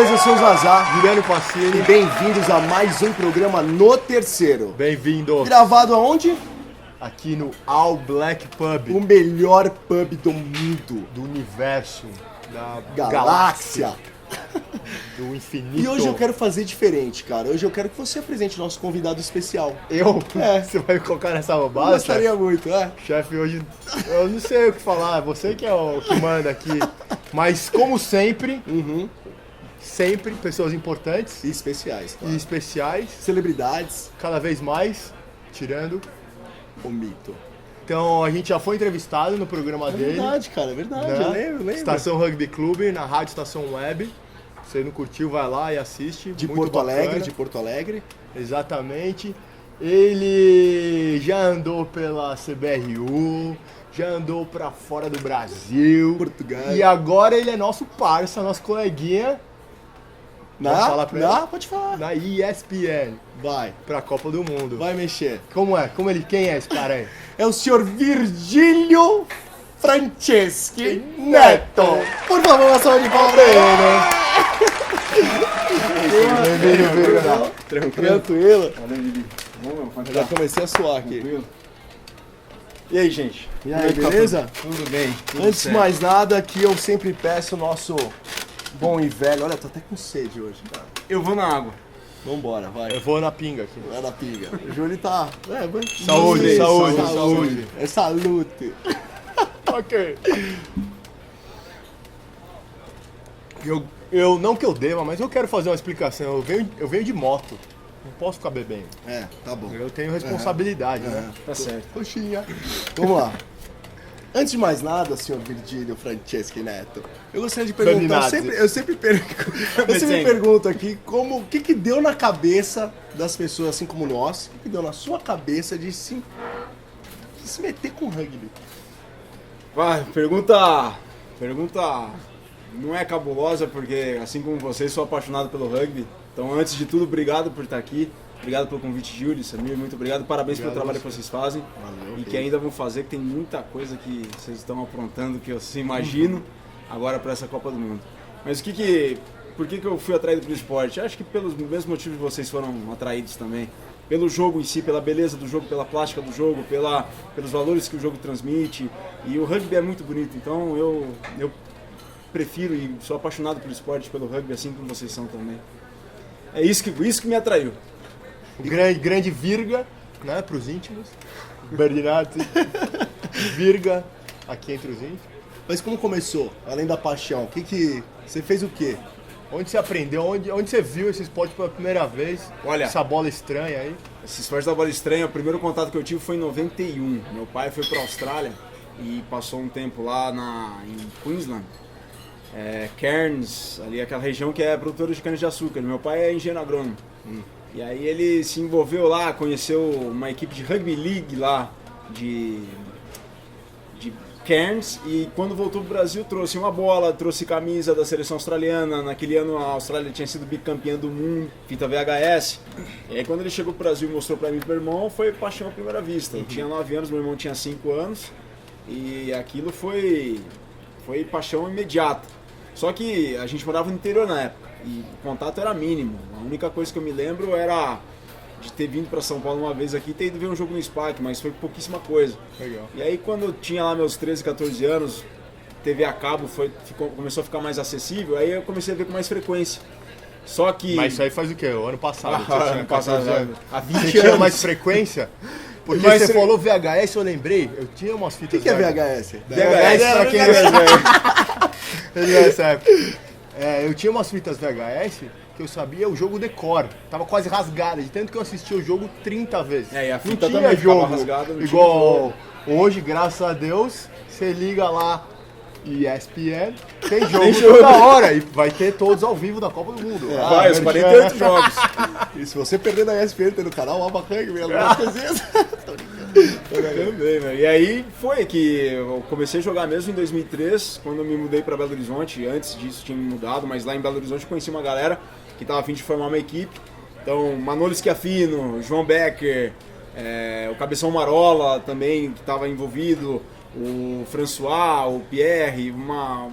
beleza? Eu sou o Zazá. Juliano Passini. E bem-vindos a mais um programa No Terceiro. Bem-vindo. Gravado aonde? Aqui no All Black Pub. O melhor pub do mundo. Do universo. Da Galáxia. Do infinito. E hoje eu quero fazer diferente, cara. Hoje eu quero que você apresente o nosso convidado especial. Eu? É. Você vai me colocar nessa roubada? Gostaria muito, é? Chefe, hoje eu não sei o que falar. Você que é o que manda aqui. Mas como sempre, sempre pessoas importantes E especiais, e claro. especiais, Celebridades, cada vez mais, tirando. o mito. Então a gente já foi entrevistado no programa É dele. verdade, cara, é verdade. Né? Eu lembro. Estação Rugby Clube, na Rádio Estação Web. Se você não curtiu, vai lá e assiste. De Muito Porto bacana. Alegre, de Porto Alegre. Exatamente. Ele já andou pela CBRU, já andou pra fora do Brasil. Portugal. E agora ele é nosso parça, nosso coleguinha Pode falar pra ele? Pode falar. na ESPN Vai, pra Copa do Mundo. vai mexer. Como é? Quem é esse cara aí? É o senhor Virgílio Franceschi Neto. Por favor, uma salva de palmas pra ele. Tranquilo. Eu já comecei a suar aqui. E aí, gente? E aí, beleza? Tudo bem? Antes de mais nada, aqui eu sempre peço o nosso bom e velho. Olha, tô até com sede hoje, cara. Eu vou na água. Vambora, vai. Eu vou na pinga aqui. Vai na pinga. O Júlio tá... Saúde, saúde, saúde. saúde. É salute. Ok. Eu não que eu deva, mas eu quero fazer uma explicação. Eu venho de moto. Não posso ficar bebendo. É, tá bom. Eu tenho responsabilidade, né? Tá certo. Coxinha. Vamos lá. Antes de mais nada, senhor Virgílio Franceschi Neto, eu gostaria de perguntar, Dominazzi. eu sempre pergunto aqui, o que deu na cabeça das pessoas, assim como nós, o que deu na sua cabeça de se meter com rugby? Vai, pergunta não é cabulosa, porque assim como vocês, sou apaixonado pelo rugby. Então, antes de tudo, obrigado por estar aqui. Obrigado pelo convite, Júlio, Samir, muito obrigado. Parabéns pelo trabalho que vocês fazem. Valeu, E que ainda vão fazer, que tem muita coisa que vocês estão aprontando que eu se imagino agora para essa Copa do Mundo. Mas por que eu fui atraído pelo esporte? Acho que pelos mesmos motivos que vocês foram atraídos também. Pelo jogo em si, pela beleza do jogo, pela plástica do jogo, pelos valores que o jogo transmite. E o rugby é muito bonito, então eu prefiro e sou apaixonado pelo esporte, pelo rugby, assim como vocês são também. É isso que me atraiu. O grande Virga, né, pros íntimos. Berdinati, Virga, aqui entre os íntimos. Mas como começou, além da paixão? Você fez o quê? Onde você aprendeu, onde você viu esse esporte pela primeira vez? Olha. Essa bola estranha aí. Esse esporte da bola estranha, o primeiro contato que eu tive foi em 91. Meu pai foi para a Austrália e passou um tempo lá em Queensland. Cairns, ali aquela região que é produtora de cana-de-açúcar. Meu pai é engenheiro agrônomo. E aí ele se envolveu lá, conheceu uma equipe de rugby league lá de Cairns, e quando voltou pro Brasil trouxe uma bola, trouxe camisa da seleção australiana. Naquele ano a Austrália tinha sido bicampeã do mundo, fita VHS. E aí quando ele chegou pro Brasil e mostrou pra mim e pro meu irmão, foi paixão à primeira vista. Eu tinha 9 anos, meu irmão tinha 5 anos, e aquilo foi paixão imediata. Só que a gente morava no interior na época e o contato era mínimo. A única coisa que eu me lembro era de ter vindo para São Paulo uma vez aqui e ter ido ver um jogo no SPAC, mas foi pouquíssima coisa. Legal. E aí quando eu tinha lá meus 13, 14 anos, TV a cabo começou a ficar mais acessível, aí eu comecei a ver com mais frequência. Só que... Mas isso aí faz o quê? O ano passado. Você ano tinha passado, 14 anos. há Você 20 tinha anos. mais frequência? Porque Mas você falou VHS, eu lembrei. Eu tinha umas O fitas que é VHS? VHS, pra quem Nessa época. Eu tinha umas fitas VHS que eu sabia o jogo decor. Tava quase rasgada, de tanto que eu assistia o jogo 30 vezes. E a Não fita tinha também ficava jogo rasgada, não igual hoje, graças a Deus, você liga lá ESPN, tem jogo toda hora e vai ter todos ao vivo da Copa do Mundo. Vai, os 48 jogos. E se você perder na ESPN, tem no canal Alba Rugby, algumas coisinhas. Também, velho. E aí foi que eu comecei a jogar mesmo em 2003, quando eu me mudei para Belo Horizonte. Antes disso tinha me mudado, mas lá em Belo Horizonte eu conheci uma galera que estava a fim de formar uma equipe. Então, Manolo Schiaffino, João Becker, o Cabeção Marola também, que estava envolvido. o François, o Pierre,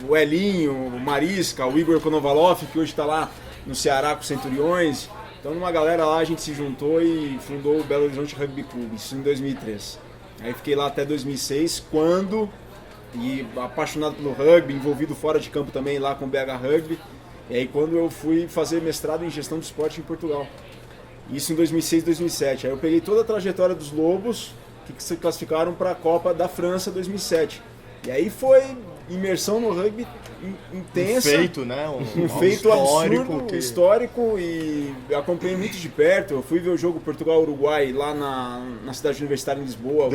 o Elinho, o Marisca, o Igor Konovalov, que hoje está lá no Ceará com o Centuriões. Então, numa galera lá, a gente se juntou e fundou o Belo Horizonte Rugby Clube, isso em 2003. Aí fiquei lá até 2006, e apaixonado pelo rugby, envolvido fora de campo também lá com o BH Rugby. E aí quando eu fui fazer mestrado em gestão do esporte em Portugal. Isso em 2006, 2007. Aí eu peguei toda a trajetória dos Lobos, que se classificaram para a Copa da França 2007. E aí foi imersão no rugby intensa. Um feito, né? Um feito absurdo, histórico, e eu acompanhei muito de perto. Eu fui ver o jogo Portugal-Uruguai lá na cidade universitária em Lisboa.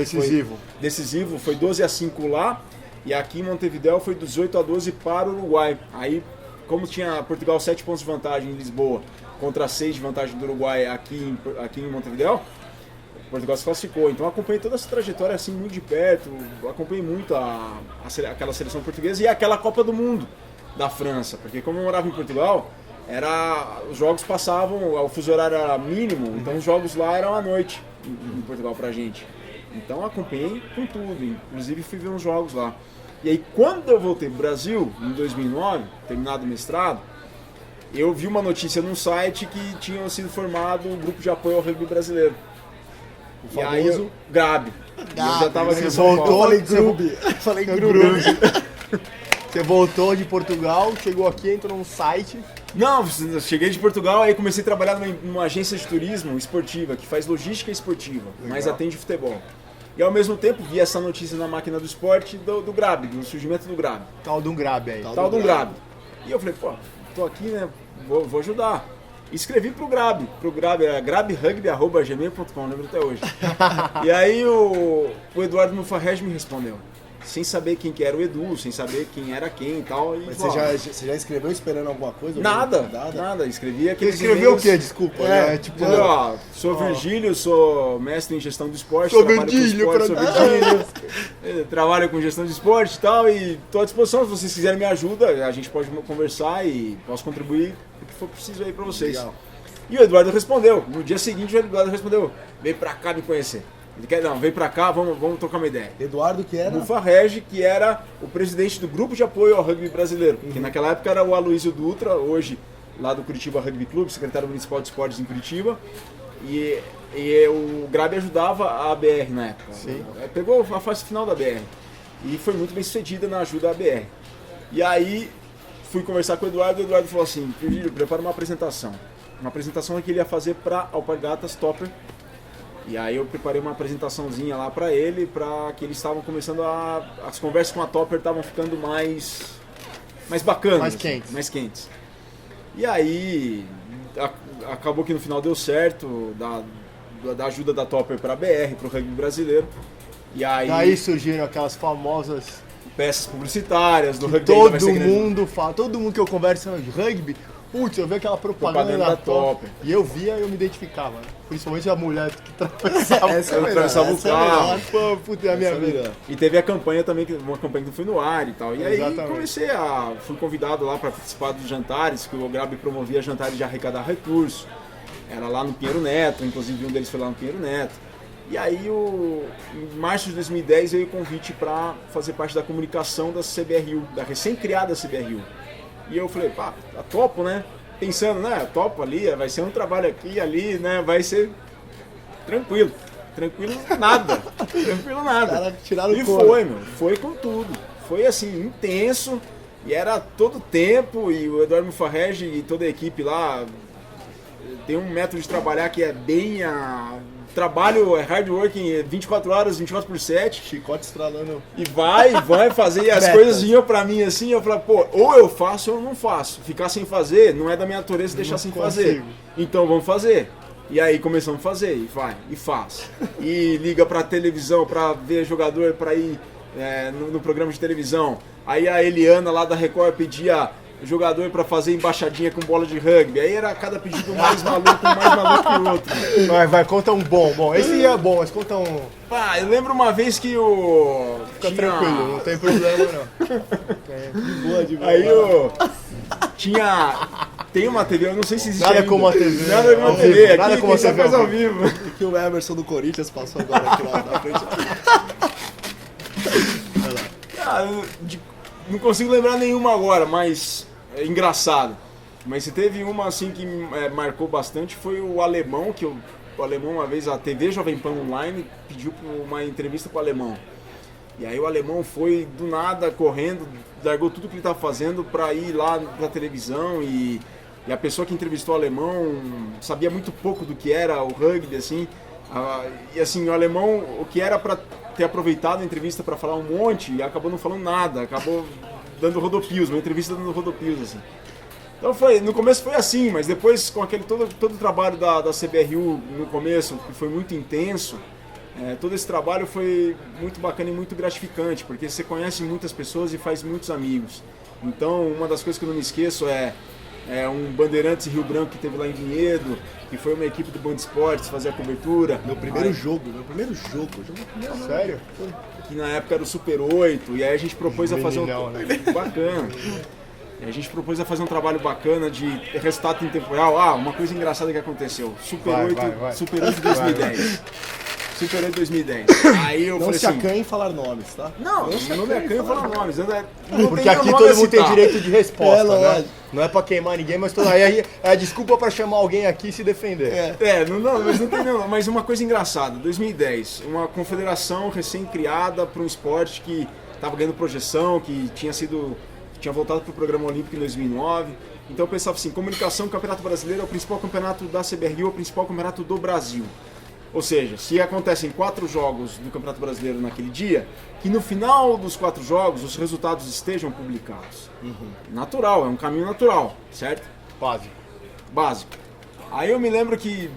Decisivo, foi 12-5 lá. E aqui em Montevidéu foi 18-12 para o Uruguai. Aí, como tinha Portugal 7 pontos de vantagem em Lisboa contra 6 de vantagem do Uruguai aqui em Montevidéu, Portugal se classificou. Então eu acompanhei toda essa trajetória assim muito de perto, acompanhei muito aquela seleção portuguesa e aquela Copa do Mundo da França, porque como eu morava em Portugal, os jogos passavam, o fuso horário era mínimo, então os jogos lá eram à noite em Portugal pra gente. Então eu acompanhei com tudo, inclusive fui ver uns jogos lá. E aí quando eu voltei pro Brasil, em 2009, terminado o mestrado, eu vi uma notícia num site que tinha sido formado um grupo de apoio ao rugby brasileiro. O famoso... E aí GRAB. Eu já tava aqui em São voltou, Paulo. Falei Grube. Você voltou de Portugal, chegou aqui, entrou num site. Não, eu cheguei de Portugal, aí comecei a trabalhar numa agência de turismo esportiva, que faz logística esportiva, mas atende futebol. E ao mesmo tempo vi essa notícia na máquina do esporte do GRAB, do surgimento do GRAB. Tal de um GRAB aí. Tal de um GRAB. E eu falei, pô, tô aqui, né, vou ajudar. Escrevi pro GRAB, era grabrugby@gmail.com, lembro até hoje. E aí o Eduardo Mufarrege me respondeu, sem saber quem que era o Edu, sem saber quem era quem e tal. E mas você já escreveu esperando alguma coisa? Nada. Escrevi aqueles escreveu e-mails. O quê? Desculpa. Tipo, ó, sou Virgílio, sou mestre em gestão do esporte. Sou Virgílio, trabalho com gestão de esporte e tal, e tô à disposição, se vocês quiserem me ajuda, a gente pode conversar e posso contribuir o que for preciso aí pra vocês. Legal. E o Eduardo respondeu, no dia seguinte o Eduardo respondeu, vem pra cá me conhecer. Ele quer, não, vem pra cá, vamos trocar uma ideia. Eduardo que era? Mufarrege, que era o presidente do grupo de apoio ao rugby brasileiro, que naquela época era o Aloysio Dutra, hoje lá do Curitiba Rugby Clube, secretário municipal de esportes em Curitiba, e o GRAB ajudava a ABR na época. Sim. Pegou a fase final da BR e foi muito bem sucedida na ajuda à BR. E aí fui conversar com o Eduardo falou assim, Virgílio, prepara uma apresentação que ele ia fazer para Alpargatas Topper. E aí eu preparei uma apresentaçãozinha lá pra ele, pra que eles estavam começando as conversas com a Topper estavam ficando mais bacanas. Mais quentes. E aí acabou que no final deu certo, da ajuda da Topper pra BR, pro rugby brasileiro. E aí daí surgiram aquelas famosas peças publicitárias do rugby. Todo mundo fala, todo mundo que eu converso de rugby, putz, eu vi aquela propaganda da Topper. E eu via e eu me identificava, né? Principalmente a mulher que atravessava o carro. Pô, puta, é a minha vida. E teve a campanha também, uma campanha que foi no ar e tal. E aí fui convidado lá para participar dos jantares, que o GRAB promovia jantares de arrecadar recursos. Era lá no Pinheiro Neto, inclusive um deles foi lá no Pinheiro Neto. E aí, em março de 2010, veio o convite para fazer parte da comunicação da CBRU, da recém-criada CBRU. E eu falei, pá, topo, né? Pensando, né? Topo ali, vai ser um trabalho aqui, ali, né? Vai ser tranquilo. Tranquilo nada. Tranquilo nada. E foi com tudo. Foi assim, intenso. E era todo tempo. E o Eduardo Mufarrege e toda a equipe lá tem um método de trabalhar que é bem trabalho é hard working 24 horas, 24/7. Chicote estralando. E vai fazer. E as coisas vinham pra mim assim, eu falava, pô, ou eu faço ou eu não faço. Ficar sem fazer não é da minha natureza deixar sem fazer. Então vamos fazer. E aí começamos a fazer, e vai, e faz. E liga pra televisão pra ver jogador, pra ir no programa de televisão. Aí a Eliana lá da Record pedia jogador pra fazer embaixadinha com bola de rugby. Aí era cada pedido mais maluco que o outro. Vai, conta um bom. Esse é bom, mas conta um... Pá, eu lembro uma vez que Fica tranquilo, não tem problema não. De boa. Aí tem uma TV, eu não sei se existe nada ainda. Como a TV. Nada como a TV, aqui nada como a TV faz ao vivo. Que o Emerson do Corinthians passou agora aqui na frente. Não consigo lembrar nenhuma agora, mas é engraçado. Mas se teve uma assim que marcou bastante, foi o Alemão, o Alemão uma vez, a TV Jovem Pan Online pediu uma entrevista com o Alemão. E aí o Alemão foi do nada, correndo, largou tudo que ele estava fazendo para ir lá pra televisão e a pessoa que entrevistou o Alemão sabia muito pouco do que era o rugby, assim. E assim, o Alemão, o que era para ter aproveitado a entrevista para falar um monte, acabou não falando nada, acabou dando rodopios, uma entrevista dando rodopios, assim. Então no começo foi assim, mas depois com aquele todo o trabalho da CBRU no começo, que foi muito intenso, todo esse trabalho foi muito bacana e muito gratificante, porque você conhece muitas pessoas e faz muitos amigos. Então uma das coisas que eu não me esqueço é um Bandeirantes Rio Branco que teve lá em Vinhedo, que foi uma equipe do Band Esportes fazer a cobertura. Meu primeiro jogo. Sério? Que na época era o Super 8, e aí a gente propôs a fazer bacana. E a gente propôs a fazer um trabalho bacana de resultado em tempo real. Uma coisa engraçada que aconteceu. Super 8 2010. Super 8 2010. Aí eu não falei se assim, acanhe em falar nomes, tá? Não me acanhe em falar nomes. Porque aqui todo mundo tem direito de resposta, né? Não é pra queimar ninguém, mas aí é desculpa pra chamar alguém aqui e se defender. Mas não tem não. Mas uma coisa engraçada, 2010, uma confederação recém-criada para um esporte que estava ganhando projeção, que tinha voltado para o programa olímpico em 2009. Então eu pensava assim, comunicação, Campeonato Brasileiro é o principal campeonato da CBRU, é o principal campeonato do Brasil. Ou seja, se acontecem 4 jogos do Campeonato Brasileiro naquele dia, que no final dos 4 jogos os resultados estejam publicados. Natural, é um caminho natural, certo? Básico. Aí eu me lembro que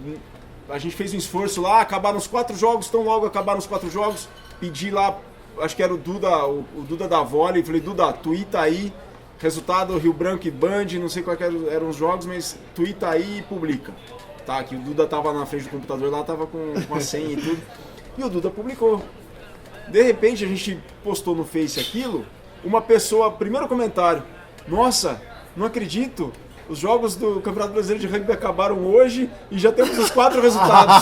a gente fez um esforço lá, acabaram os 4 jogos, tão logo acabaram os 4 jogos, pedi lá, acho que era o Duda da Vôlei, falei, Duda, tuita aí, resultado Rio Branco e Band, não sei quais eram os jogos, mas tuita aí e publica. Tá, que o Duda tava na frente do computador lá, tava com a senha e tudo. E o Duda publicou. De repente a gente postou no Face aquilo, uma pessoa, primeiro comentário, nossa, não acredito, os jogos do Campeonato Brasileiro de Rugby acabaram hoje e já temos os 4 resultados.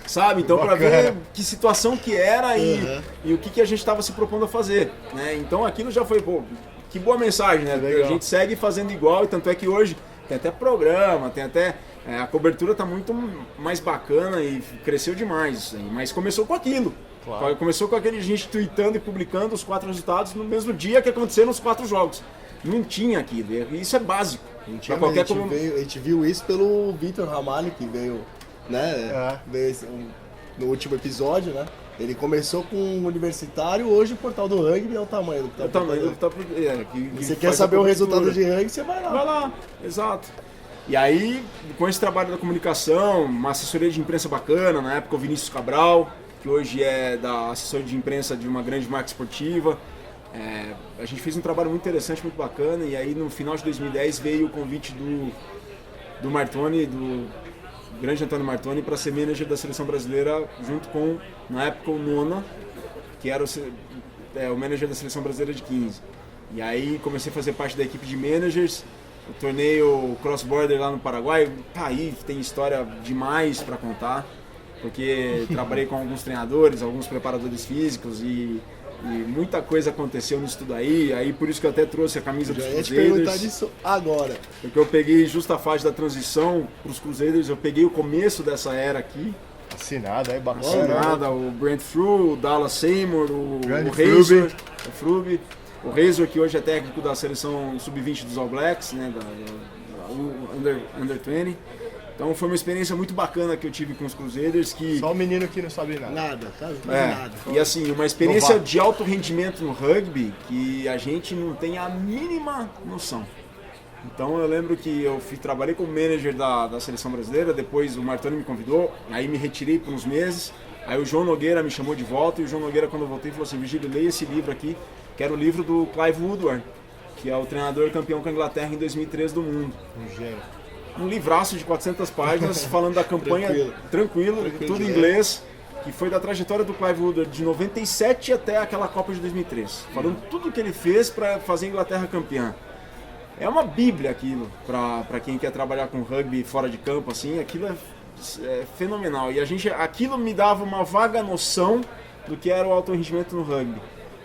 Sabe? Então pra ver que situação que era e o que a gente estava se propondo a fazer. Né? Então aquilo já foi, que boa mensagem, né? A gente segue fazendo igual e tanto é que hoje tem até programa, tem até... a cobertura está muito mais bacana e cresceu demais, mas começou com aquilo. Claro. Começou com aquele gente tweetando e publicando os 4 resultados no mesmo dia que aconteceram os 4 jogos. Não tinha aquilo, e isso é básico. A gente viu isso pelo Vitor Ramalho, que veio, né, no último episódio, né? Ele começou com um universitário, hoje o portal do rugby é o tamanho do que tá Você quer saber o resultado de rugby, você vai lá. Vai lá, exato. E aí, com esse trabalho da comunicação, uma assessoria de imprensa bacana, na época o Vinícius Cabral, que hoje é da assessoria de imprensa de uma grande marca esportiva. A gente fez um trabalho muito interessante, muito bacana, e aí no final de 2010 veio o convite do Martoni, do grande Antônio Martoni, para ser manager da seleção brasileira, junto com, na época, o Nona, que era o manager da seleção brasileira de 15. E aí comecei a fazer parte da equipe de managers. O torneio Cross Border lá no Paraguai, tá aí, tem história demais para contar, porque trabalhei com alguns treinadores, alguns preparadores físicos e muita coisa aconteceu nisso tudo aí por isso que eu até trouxe a camisa dos Crusaders. Eu ia te perguntar disso agora. Porque eu peguei justo a fase da transição para os Crusaders, eu peguei o começo dessa era aqui. Assinada, é bacana. Assinada, o Brent Frew, o Dallas Seymour, o Razor, o Fruby. O Razor, que hoje é técnico da seleção sub-20 dos All Blacks, né, Under 20. Então foi uma experiência muito bacana que eu tive com os Crusaders. Só o menino que não sabe nada. Nada. E assim, uma experiência de alto rendimento no rugby que a gente não tem a mínima noção. Então eu lembro que trabalhei como manager da seleção brasileira, depois o Martoni me convidou, aí me retirei por uns meses, aí o João Nogueira me chamou de volta, e o João Nogueira, quando eu voltei, falou assim: Virgílio, leia esse livro aqui, que era o livro do Clive Woodward, que é o treinador campeão com a Inglaterra em 2003 do mundo. Um livraço de 400 páginas falando da campanha, tranquilo, tudo em inglês, que foi da trajetória do Clive Woodward de 97 até aquela Copa de 2003, falando tudo o que ele fez para fazer a Inglaterra campeã. É uma bíblia aquilo, para quem quer trabalhar com rugby fora de campo, assim, aquilo é fenomenal. E aquilo me dava uma vaga noção do que era o alto rendimento no rugby.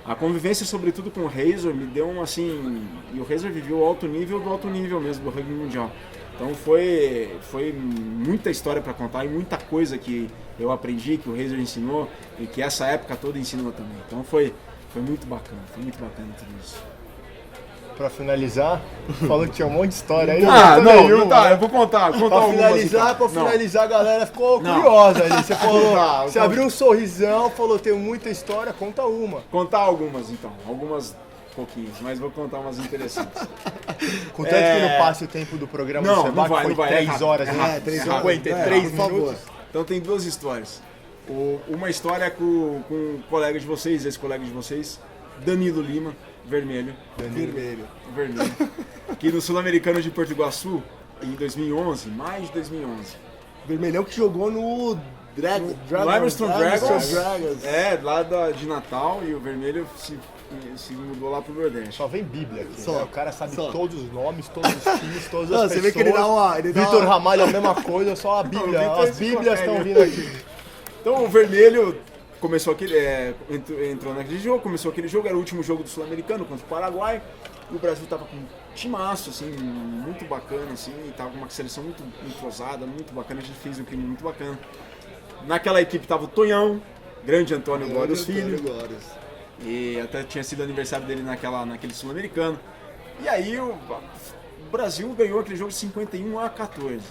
A convivência, sobretudo com o Razor, me deu um assim... E o Razor viveu o alto nível do alto nível mesmo, do rugby mundial. Então foi muita história para contar e muita coisa que eu aprendi, que o Razor ensinou e que essa época toda ensinou também. Então foi muito bacana tudo isso. Pra finalizar, falou que tinha um monte de história aí. Eu vou contar Pra finalizar, a galera ficou curiosa ali. Você falou, você abriu um sorrisão, falou, tem muita história, conta uma. Contar algumas então, algumas pouquinhas, mas vou contar umas interessantes. Contanto que não passe o tempo do programa, não vai, 3 horas, 53 minutos. Então tem 2 histórias. Uma história com um colega de vocês, ex-colega de vocês, Danilo Lima, Vermelho. Que no Sul-Americano de Porto Iguaçu, em 2011, mais de 2011. Vermelhão que jogou no Livingston Dragons. Lá de Natal, e o Vermelho se mudou lá pro Nordeste. Só vem Bíblia aqui. O cara sabe todos os nomes, todos os times, todas as pessoas. Você vê que ele dá uma... Vitor Ramalho é a mesma coisa, só a Bíblia. As Bíblias estão vindo aqui. Então o Vermelho começou entrou naquele jogo, era o último jogo do Sul-Americano contra o Paraguai. E o Brasil tava com um timaço, assim, muito bacana, assim, e tava com uma seleção muito entrosada, muito bacana, a gente fez um clima muito bacana. Naquela equipe tava o Tonhão, grande Antônio Glórios Filho. E até tinha sido aniversário dele naquele Sul-Americano. E aí o Brasil ganhou aquele jogo de 51-14.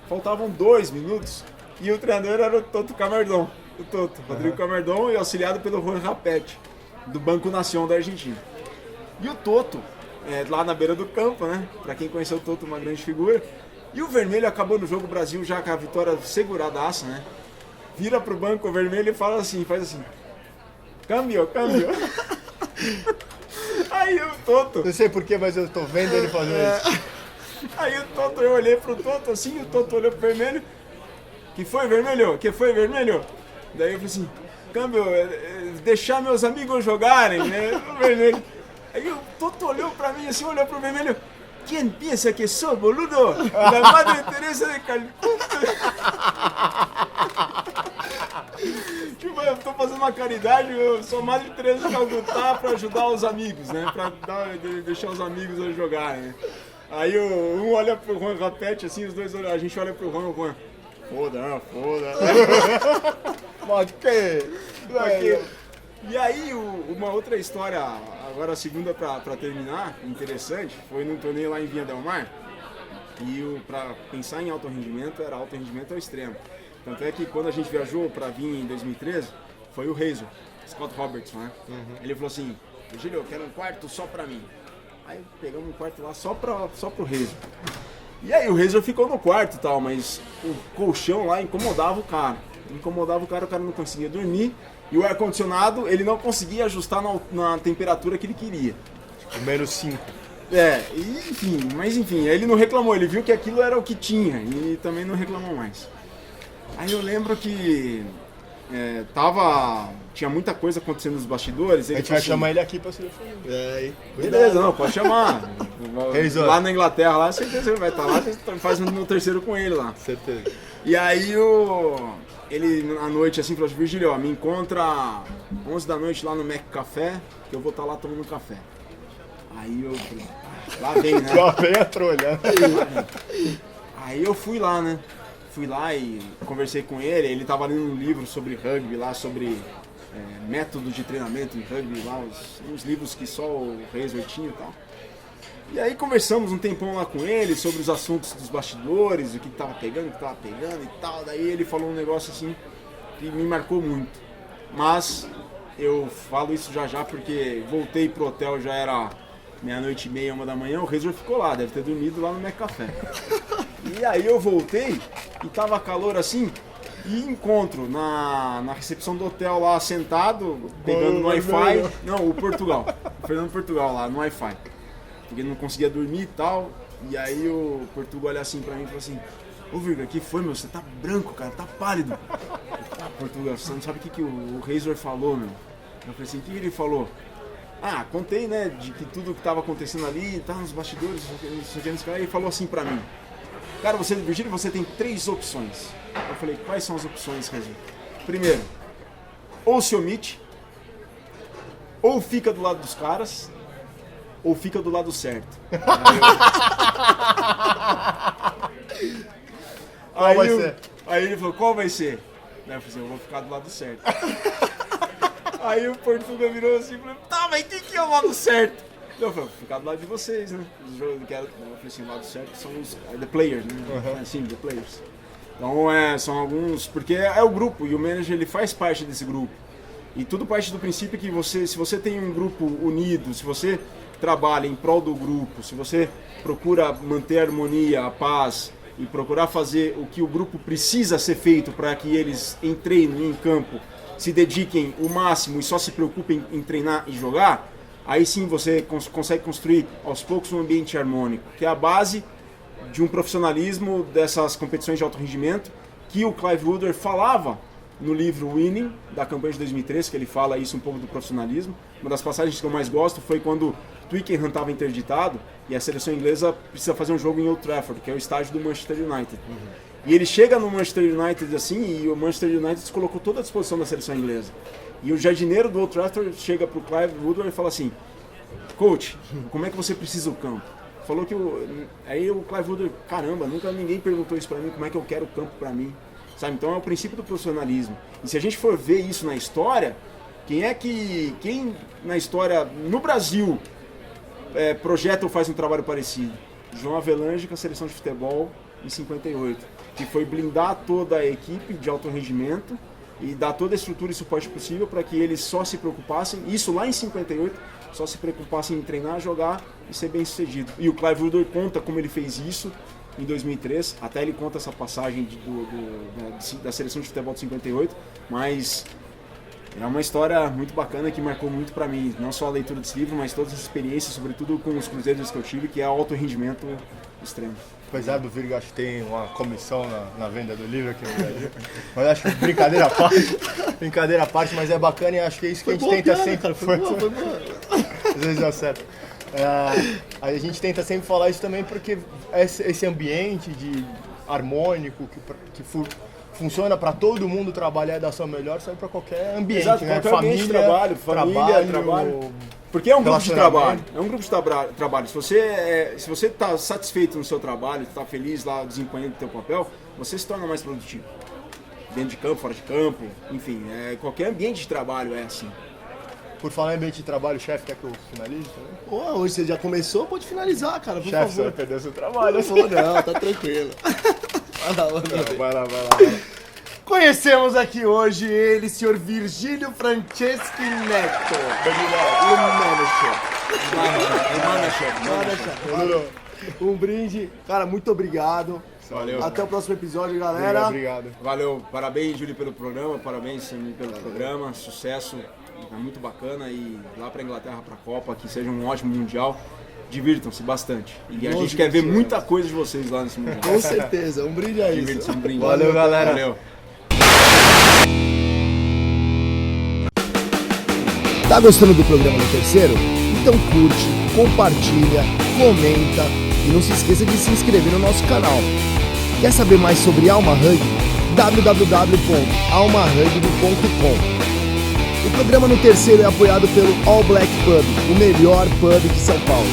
Faltavam 2 minutos e o treinador era o Toto Camardon. Rodrigo Camardon, e auxiliado pelo Juan Rapete, do Banco Nación da Argentina. E o Toto, lá na beira do campo, né? Pra quem conheceu o Toto, uma grande figura. E o Vermelho acabou no jogo, o Brasil já com a vitória seguradaça, né? Vira pro banco o Vermelho e faz assim: câmbio. Aí o Toto... Não sei porquê, mas eu tô vendo ele fazendo isso. Aí o Toto, eu olhei pro Toto assim, o Toto olhou pro Vermelho. Que foi, Vermelho? Daí eu falei assim, câmbio, deixar meus amigos jogarem, né? O Vermelho. Aí o Toto olhou pra mim assim, olhou pro Vermelho. Quem pensa que sou, boludo? La Madre Teresa de Calcuta. Tipo, eu tô fazendo uma caridade, eu sou Madre Teresa de Calcutá pra ajudar os amigos, né? Pra deixar os amigos a jogarem, né? Aí um olha pro Juan Rapete, assim, os dois olham, a gente olha pro Juan. Foda. Mas que? E aí, uma outra história, agora a segunda pra terminar, interessante, foi num torneio lá em Vinha Del Mar. E pra pensar em alto rendimento, era alto rendimento ao extremo. Tanto é que quando a gente viajou pra Vinha em 2013, foi o Razor, Scott Robertson, né? Ele falou assim, Virgílio, eu quero um quarto só pra mim. Aí pegamos um quarto lá só pro Razor. E aí o Razor ficou no quarto e tal, mas o colchão lá incomodava o cara. O cara não conseguia dormir. E o ar-condicionado, ele não conseguia ajustar na temperatura que ele queria. -5. Mas enfim, ele não reclamou, ele viu que aquilo era o que tinha e também não reclamou mais. Aí eu lembro que tinha muita coisa acontecendo nos bastidores. A gente vai chamar ele aqui pra se defender. Beleza, não, pode chamar. Lá na Inglaterra, lá, certeza ele vai estar lá, faz no terceiro com ele lá. Certeza. E aí ele à noite assim falou assim, Virgílio, me encontra 11 da noite lá no Mac Café, que eu vou estar lá tomando café. Aí eu falei, lá vem, né? Lá vem a trolha. Aí eu fui lá, né? Fui lá e conversei com ele tava lendo um livro sobre rugby lá, sobre método de treinamento em rugby lá, uns livros que só o Razor tinha e tal. E aí conversamos um tempão lá com ele sobre os assuntos dos bastidores, o que tava pegando e tal. Daí ele falou um negócio assim que me marcou muito. Mas eu falo isso já porque voltei pro hotel, já era 00:30, 1 da manhã, o Razor ficou lá, deve ter dormido lá no Mac Café. E aí eu voltei e tava calor assim, e encontro na recepção do hotel lá sentado, pegando no Wi-Fi. Não, o Fernando Portugal lá no Wi-Fi. Porque ele não conseguia dormir e tal. E aí o Portugal olha assim pra mim e falou assim, ô Virga, que foi, meu? Você tá branco, cara, tá pálido. Portugal, você não sabe o que o Razor falou, meu? Eu falei assim, o que ele falou? Contei, né, de que tudo que tava acontecendo ali, tá nos bastidores, e ele falou assim pra mim, cara, Virgílio, você tem 3 opções. Eu falei, quais são as opções, Razor? Primeiro, ou se omite, ou fica do lado dos caras, ou fica do lado certo. Aí ele falou, qual vai ser? Aí eu falei assim, eu vou ficar do lado certo. Aí o Portuga virou assim e falou, tá, mas quem é o lado certo? Eu falei, vou ficar do lado de vocês, né? Eu falei assim, o lado certo são os the players, né? Assim, the players. Então são alguns, porque é o grupo, e o manager ele faz parte desse grupo. E tudo parte do princípio que se você tem um grupo unido, se você trabalha em prol do grupo, se você procura manter a harmonia, a paz, e procurar fazer o que o grupo precisa ser feito para que eles em treino e em campo se dediquem o máximo e só se preocupem em treinar e jogar, aí sim você consegue construir aos poucos um ambiente harmônico, que é a base de um profissionalismo dessas competições de alto rendimento, que o Clive Woodward falava no livro Winning, da campanha de 2003, que ele fala isso um pouco do profissionalismo. Uma das passagens que eu mais gosto foi quando Twickenham estava interditado e a seleção inglesa precisa fazer um jogo em Old Trafford, que é o estádio do Manchester United. E ele chega no Manchester United assim, e o Manchester United se colocou toda à disposição da seleção inglesa. E o jardineiro do Old Trafford chega para o Clive Woodward e fala assim, coach, como é que você precisa do campo? Falou que aí o Clive Woodward, caramba, nunca ninguém perguntou isso para mim, como é que eu quero o campo para mim? Sabe? Então é o princípio do profissionalismo. E se a gente for ver isso na história, quem na história, no Brasil, projeta ou faz um trabalho parecido? João Avelange com a seleção de futebol em 58, que foi blindar toda a equipe de alto rendimento e dar toda a estrutura e suporte possível para que eles só se preocupassem, isso lá em 58, só se preocupassem em treinar, jogar e ser bem sucedido. E o Clive Woodward conta como ele fez isso em 2003, até ele conta essa passagem da seleção de futebol de 58, mas é uma história muito bacana que marcou muito para mim, não só a leitura desse livro, mas todas as experiências, sobretudo com os cruzeiros que eu tive, que é alto rendimento extremo. Apesar do Virga, acho que tem uma comissão na venda do livro aqui no Brasil, mas acho que brincadeira à parte, mas é bacana e acho que é isso que a gente tenta sempre. Cara, foi boa. Às vezes dá certo. A gente tenta sempre falar isso também porque esse ambiente harmônico que funciona para todo mundo trabalhar e dar seu melhor, serve para qualquer ambiente. Exato, né? Qualquer ambiente de trabalho. Porque é um grupo de trabalho. É um grupo de trabalho. Se você está satisfeito no seu trabalho, está feliz lá desempenhando o seu papel, você se torna mais produtivo. Dentro de campo, fora de campo, enfim, qualquer ambiente de trabalho é assim. Por falar em ambiente de trabalho, chefe, quer que eu finalize também? Pô, hoje você já começou, pode finalizar, cara, por chefe, favor. Você vai perder seu trabalho. Não, tá tranquilo. Vai lá. Conhecemos aqui hoje ele, senhor Virgílio Franceschi Neto. O Um brinde. Cara, muito obrigado. Valeu. Até o próximo episódio, galera. Obrigado. Valeu. Parabéns, Júlio, pelo programa. Parabéns, Samir, pelo programa. Sucesso. É muito bacana. E lá pra Inglaterra, pra Copa, que seja um ótimo Mundial. Divirtam-se bastante. E a gente quer ver muita coisa de vocês lá nesse Mundial. Com certeza. Um brinde aí. Divirtam-se, um brinde. Valeu, galera. Valeu. Tá gostando do programa no Terceiro? Então curte, compartilha, comenta e não se esqueça de se inscrever no nosso canal. Quer saber mais sobre Alma Rugby? www.almarugby.com. O programa no Terceiro é apoiado pelo All Black Pub, o melhor pub de São Paulo.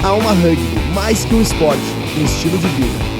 Alma Rugby, mais que um esporte, um estilo de vida.